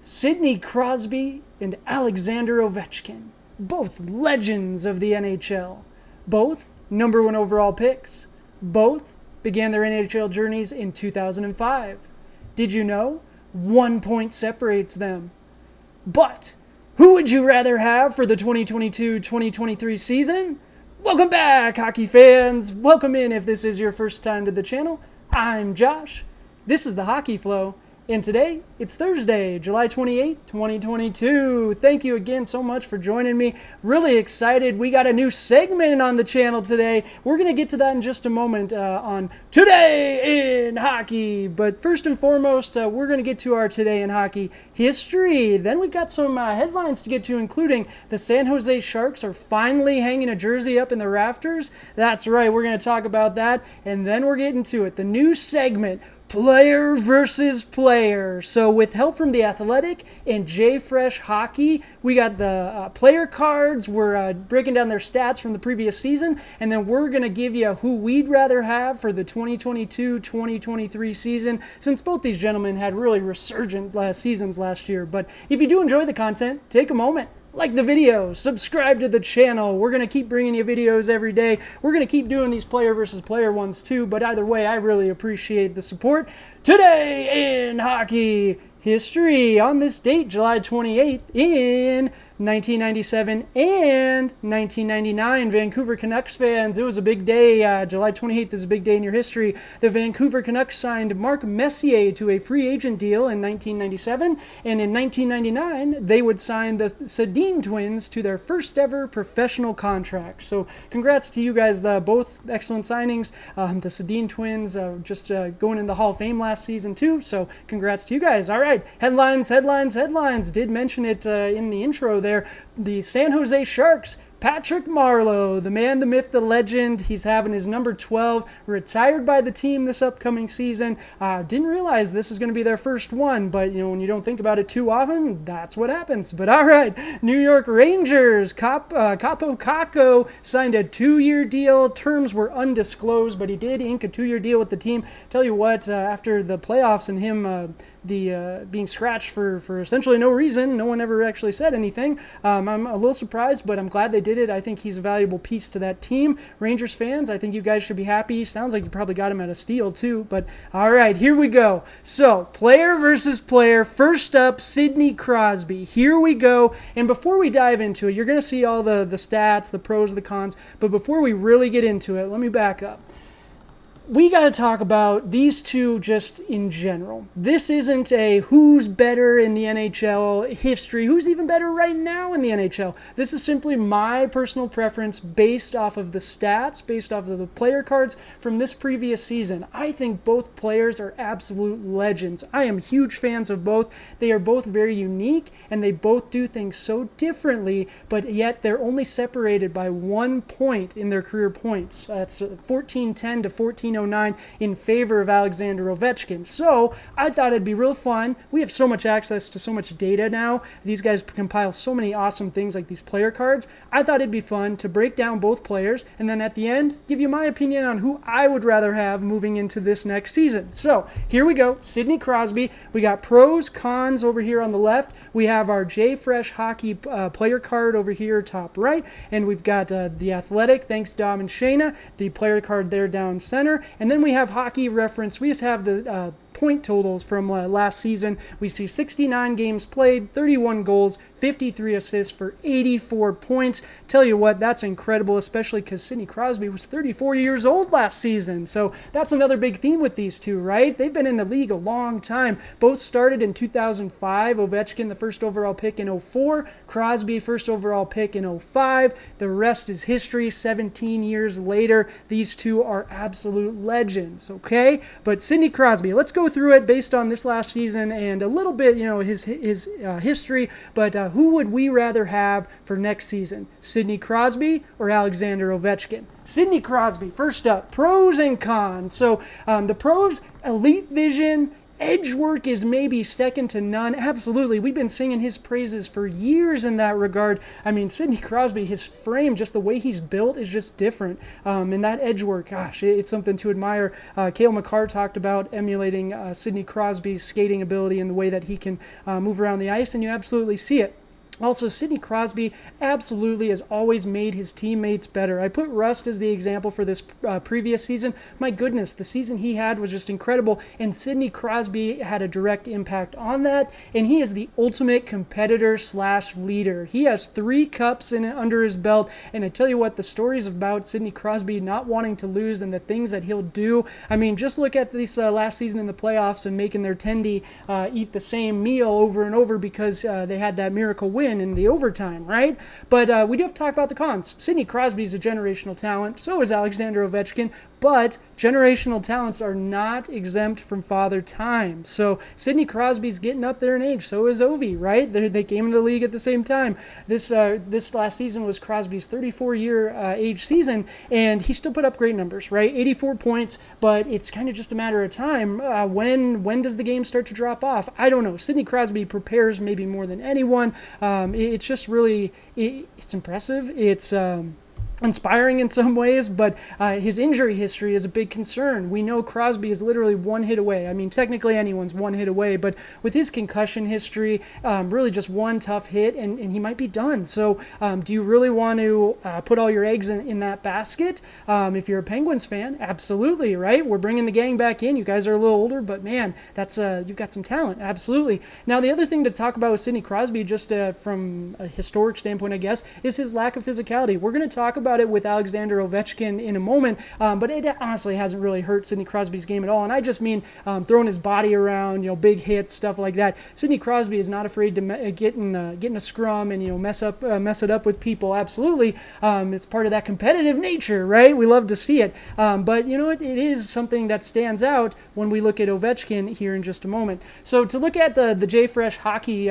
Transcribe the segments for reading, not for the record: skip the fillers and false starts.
Sidney Crosby and Alexander Ovechkin, both legends of the NHL, both number one overall picks, both began their NHL journeys in 2005. Did you know? 1 point separates them. But who would you rather have for the 2022-2023 season? Welcome back, hockey fans. Welcome in if this is your first time to the channel. I'm Josh. This is the Hockey Flow. And today, it's Thursday, July 28th, 2022. Thank you again so much for joining me. Really excited. We got a new segment on the channel today. We're going to get to that in just a moment on Today in Hockey. But first and foremost, we're going to get to our Today in Hockey history. Then we've got some headlines to get to, including the San Jose Sharks are finally hanging a jersey up in the rafters. That's right, we're going to talk about that. And then we're getting to it. The new segment, Player versus Player. So with help from The Athletic and JFresh Hockey, we got the player cards. We're breaking down their stats from the previous season, and then we're going to give you who we'd rather have for the 2022-2023 season, since both these gentlemen had really resurgent seasons last year. But if you do enjoy the content, take a moment. Like the video, subscribe to the channel. We're going to keep bringing you videos every day. We're going to keep doing these player versus player ones too, but either way, I really appreciate the support. Today in Hockey history, on this date, July 28th, in 1997 and 1999, Vancouver Canucks fans, it was a big day. July 28th is a big day in your history. The Vancouver Canucks signed Mark Messier to a free agent deal in 1997, and in 1999, they would sign the Sidney twins to their first ever professional contract. So congrats to you guys, both excellent signings. The Sidney twins just going in the Hall of Fame last season too, so congrats to you guys. All right, headlines. Did mention it in the intro there. The San Jose Sharks, Patrick Marleau, the man, the myth, the legend. He's having his number 12, retired by the team this upcoming season. Didn't realize this is going to be their first one, but when you don't think about it too often, that's what happens. But all right, New York Rangers, Capo Caco signed a 2-year deal. Terms were undisclosed, but he did ink a 2-year deal with the team. Tell you what, after the playoffs and him being scratched for essentially no reason, no one ever actually said anything. I'm a little surprised, but I'm glad they did it. I think he's a valuable piece to that team. Rangers fans, I think you guys should be happy. Sounds like you probably got him at a steal too, but all right, here we go. So, player versus player. First up, Sidney Crosby. Here we go. And before we dive into it, you're going to see all the stats, the pros, the cons, but before we really get into it, let me back up. We got to talk about these two just in general. This isn't a who's better in the NHL history, who's even better right now in the NHL. This is simply my personal preference based off of the stats, based off of the player cards from this previous season. I think both players are absolute legends. I am huge fans of both. They are both very unique, and they both do things so differently, but yet they're only separated by 1 point in their career points. That's 1410 to 1409 in favor of Alexander Ovechkin. So I thought it'd be real fun. We have so much access to so much data now. These guys compile so many awesome things like these player cards. I thought it'd be fun to break down both players and then at the end give you my opinion on who I would rather have moving into this next season. So here we go. Sidney Crosby. We got pros, cons over here on the left. We have our JFresh Hockey player card over here top right, and we've got The Athletic, thanks Dom and Shayna, the player card there down center. And then we have Hockey Reference. We just have the point totals from last season. We see 69 games played, 31 goals, 53 assists for 84 points. Tell you what, that's incredible, especially because Sidney Crosby was 34 years old last season. So that's another big theme with these two, right? They've been in the league a long time. Both started in 2005. Ovechkin, the first overall pick in 2004. Crosby, first overall pick in 2005. The rest is history. 17 years later, these two are absolute legends, okay? But Sidney Crosby, let's go through it based on this last season and a little bit, his history, but who would we rather have for next season? Sidney Crosby or Alexander Ovechkin? Sidney Crosby, first up, pros and cons. So the pros, elite vision, Edge work is maybe second to none. Absolutely. We've been singing his praises for years in that regard. I mean, Sidney Crosby, his frame, just the way he's built is just different. And that edge work, gosh, it's something to admire. Cale Makar talked about emulating Sidney Crosby's skating ability and the way that he can move around the ice, and you absolutely see it. Also, Sidney Crosby absolutely has always made his teammates better. I put Rust as the example for this previous season. My goodness, the season he had was just incredible, and Sidney Crosby had a direct impact on that, and he is the ultimate competitor/leader. He has 3 cups under his belt, and I tell you what, the stories about Sidney Crosby not wanting to lose and the things that he'll do, I mean, just look at this last season in the playoffs and making their tendy eat the same meal over and over because they had that miracle win in the overtime, right? But we do have to talk about the cons. Sidney Crosby is a generational talent. So is Alexander Ovechkin. But generational talents are not exempt from father time. So Sidney Crosby's getting up there in age. So is Ovi, right? They came into the league at the same time. This last season was Crosby's 34-year age season, and he still put up great numbers, right? 84 points, but it's kind of just a matter of time. When does the game start to drop off? I don't know. Sidney Crosby prepares maybe more than anyone. It's just really, it's impressive. It's inspiring in some ways, but his injury history is a big concern. We know Crosby is literally one hit away. I mean, technically anyone's one hit away, but with his concussion history, really just one tough hit and he might be done. So do you really want to put all your eggs in that basket? If you're a Penguins fan, absolutely, right? We're bringing the gang back in. You guys are a little older, but man, that's you've got some talent, absolutely. Now, the other thing to talk about with Sidney Crosby, just from a historic standpoint, I guess, is his lack of physicality. We're going to talk about it with Alexander Ovechkin in a moment, but it honestly hasn't really hurt Sidney Crosby's game at all. And I just mean throwing his body around, big hits, stuff like that. Sidney Crosby is not afraid to get in a scrum and mess it up with people. Absolutely, it's part of that competitive nature, right? We love to see it. But you know what? It is something that stands out when we look at Ovechkin here in just a moment. So to look at the JFresh Hockey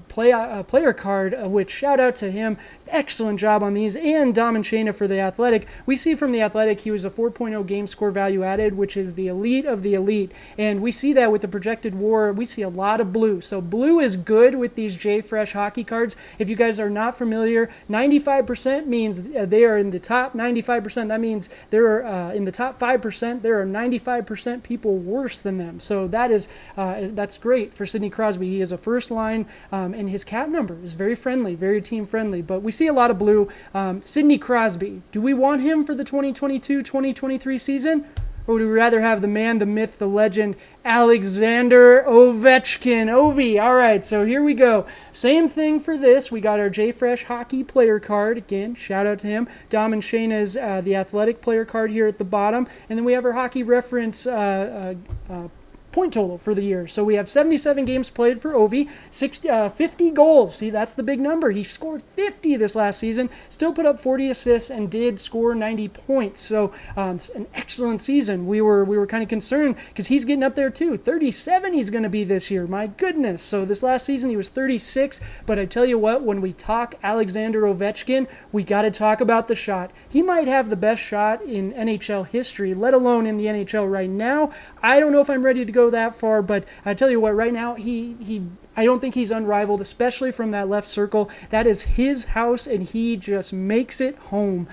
player card, which shout out to him, excellent job on these, and Dom and Shayna for The Athletic. We see from The Athletic he was a 4.0 game score value added, which is the elite of the elite. And we see that with the projected WAR. We see a lot of blue. So blue is good with these JFresh Hockey cards. If you guys are not familiar, 95% means they are in the top 95%. That means they're in the top 5%. There are 95% people worse than them. So that's great for Sidney Crosby. He is a first line, and his cap number is very friendly, very team friendly. But we see a lot of blue. Sidney Crosby, do we want him for the 2022-2023 season? Or would we rather have the man, the myth, the legend, Alexander Ovechkin? Ovi. All right, so here we go. Same thing for this. We got our JFresh Hockey player card. Again, shout out to him. Dom and Shayna's The Athletic player card here at the bottom. And then we have our Hockey Reference point total for the year. So we have 77 games played for Ovi, 50 goals. See, that's the big number. He scored 50 this last season, still put up 40 assists, and did score 90 points. So an excellent season. We were kind of concerned because he's getting up there too. 37 he's going to be this year. My goodness. So this last season he was 36, but I tell you what, when we talk Alexander Ovechkin, we got to talk about the shot. He might have the best shot in NHL history, let alone in the NHL right now. I don't know if I'm ready to go that far, but I tell you what, right now I don't think he's unrivaled, especially from that left circle. That is his house, and he just makes it home.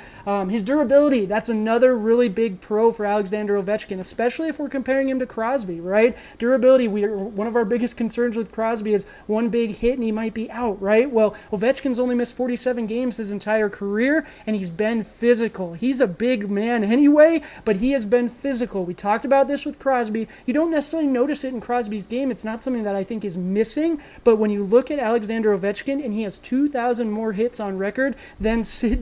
His durability, that's another really big pro for Alexander Ovechkin, especially if we're comparing him to Crosby, right? Durability, one of our biggest concerns with Crosby is one big hit and he might be out, right? Well, Ovechkin's only missed 47 games his entire career, and he's been physical. He's a big man anyway, but he has been physical. We talked about this with Crosby. You don't necessarily notice it in Crosby's game. It's not something that I think is missing. But when you look at Alexander Ovechkin, and he has 2,000 more hits on record than Sid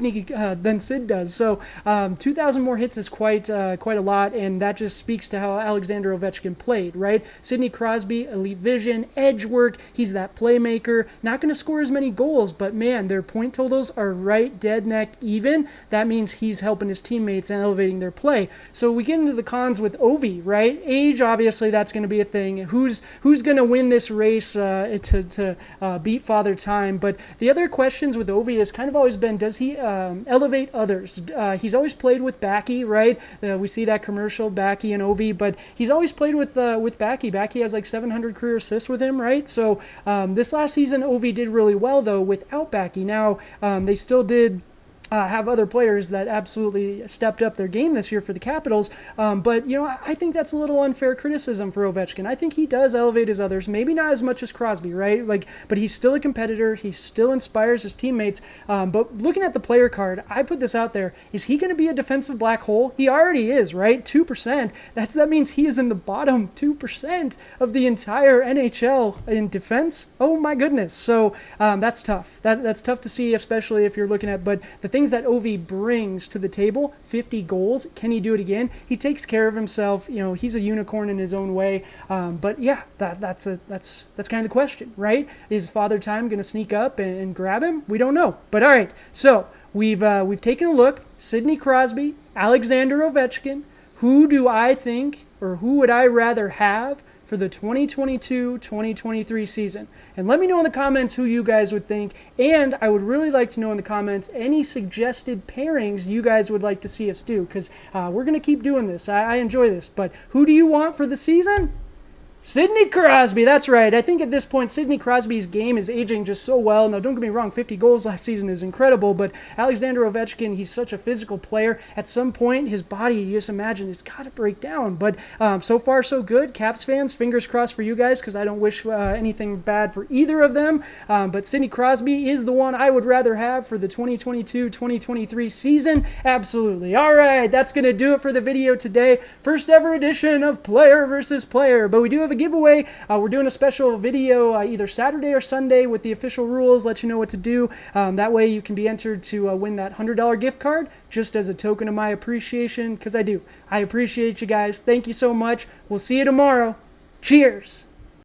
does. So 2,000 more hits is quite a lot, and that just speaks to how Alexander Ovechkin played, right? Sidney Crosby, elite vision, edge work. He's that playmaker. Not going to score as many goals, but man, their point totals are right dead neck even. That means he's helping his teammates and elevating their play. So we get into the cons with Ovi, right? Age, obviously, that's going to be a thing. Who's going to win this race? beat Father Time. But the other questions with Ovi has kind of always been, does he elevate others? He's always played with Backy, right? We see that commercial, Backy and Ovi, but he's always played with Backy. Backy has like 700 career assists with him, right? So this last season, Ovi did really well, though, without Backy. Now, they still did have other players that absolutely stepped up their game this year for the Capitals. But, I think that's a little unfair criticism for Ovechkin. I think he does elevate his others, maybe not as much as Crosby, right? But he's still a competitor. He still inspires his teammates. But looking at the player card, I put this out there. Is he going to be a defensive black hole? He already is, right? 2%. That means he is in the bottom 2% of the entire NHL in defense. Oh, my goodness. So that's tough. That's tough to see, especially if you're looking at, but the things that Ovi brings to the table, 50 goals, can he do it again? He takes care of himself. He's a unicorn in his own way. But yeah, that's kind of the question, right? Is Father Time going to sneak up and grab him? We don't know. But all right, so we've taken a look. Sidney Crosby, Alexander Ovechkin. Who do I think, or who would I rather have for the 2022-2023 season? And let me know in the comments who you guys would think. And I would really like to know in the comments any suggested pairings you guys would like to see us do, because we're going to keep doing this. I enjoy this. But who do you want for the season? Sidney Crosby, that's right. I think at this point, Sidney Crosby's game is aging just so well. Now, don't get me wrong, 50 goals last season is incredible, but Alexander Ovechkin, he's such a physical player. At some point, his body, you just imagine, has got to break down. But so far, so good. Caps fans, fingers crossed for you guys, because I don't wish anything bad for either of them. But Sidney Crosby is the one I would rather have for the 2022-2023 season. Absolutely. All right, that's going to do it for the video today. First ever edition of Player versus Player. But we do have a giveaway. We're doing a special video either Saturday or Sunday with the official rules, let you know what to do. That way you can be entered to win that $100 gift card, just as a token of my appreciation, because I appreciate you guys. Thank you so much. We'll see you tomorrow. Cheers.